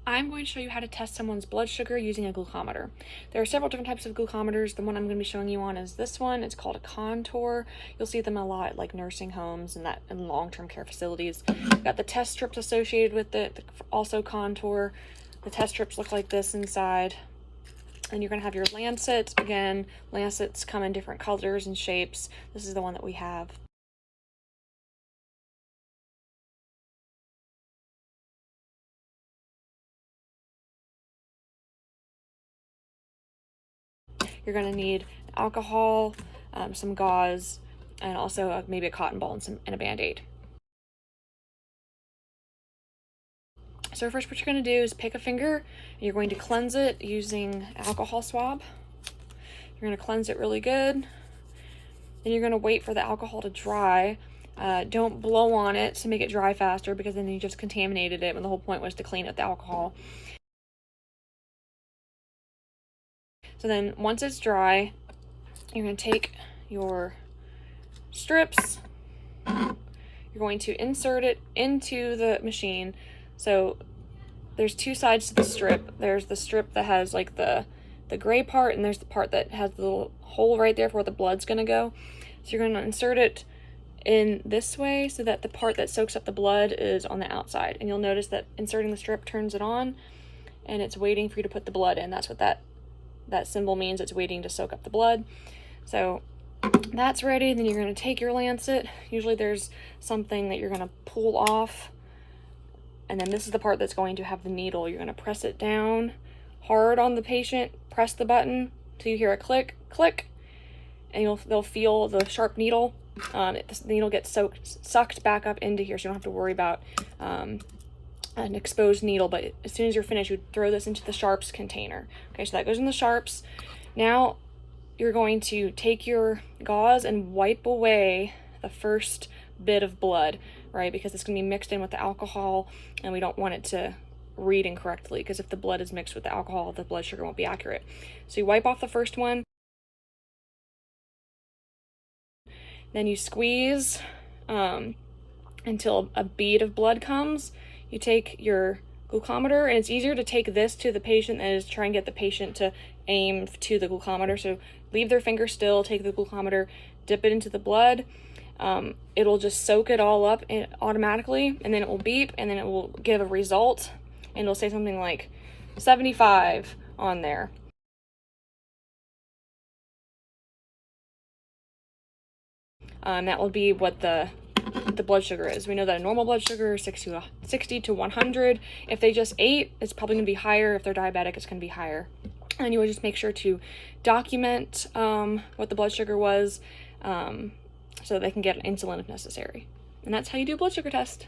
I'm going to show you how to test someone's blood sugar using a glucometer. There are several different types of glucometers. The one I'm going to be showing you on is this one. It's called a Contour. You'll see them a lot at like nursing homes and long-term care facilities. You've got the test strips associated with it, also Contour. The test strips look like this inside. And you're going to have your lancet. Again, lancets come in different colors and shapes. This is the one that we have. You're going to need alcohol, some gauze, and also maybe a cotton ball and a Band-Aid. So first what you're going to do is pick a finger, and you're going to cleanse it using alcohol swab. You're going to cleanse it really good. Then you're going to wait for the alcohol to dry. Don't blow on it to make it dry faster, because then you just contaminated it when the whole point was to clean out the alcohol. So then once it's dry, you're going to take your strips, you're going to insert it into the machine. So there's two sides to the strip. There's the strip that has like the gray part, and there's the part that has the little hole right there for where the blood's going to go. So you're going to insert it in this way so that the part that soaks up the blood is on the outside. And you'll notice that inserting the strip turns it on, and it's waiting for you to put the blood in. That's what that symbol means. It's waiting to soak up the blood. So that's ready. Then you're going to take your lancet. Usually there's something that you're going to pull off, and then this is the part that's going to have the needle. You're going to press it down hard on the patient, press the button till you hear a click, click, and they'll feel the sharp needle. The needle gets sucked back up into here, so you don't have to worry about an exposed needle. But as soon as you're finished, you throw this into the sharps container. Okay, so that goes in the sharps. Now you're going to take your gauze and wipe away the first bit of blood, right? Because it's going to be mixed in with the alcohol, and we don't want it to read incorrectly, because if the blood is mixed with the alcohol, the blood sugar won't be accurate. So you wipe off the first one, then you squeeze until a bead of blood comes. You take your glucometer, and it's easier to take this to the patient than it is to try and get the patient to aim to the glucometer. So leave their finger still, take the glucometer, dip it into the blood. It'll just soak it all up automatically, and then it will beep, and then it will give a result, and it'll say something like 75 on there. That will be what the blood sugar is. We know that a normal blood sugar is 60 to 100. If they just ate, it's probably going to be higher. If they're diabetic, it's going to be higher. And you would just make sure to document what the blood sugar was, so they can get insulin if necessary. And that's how you do a blood sugar test.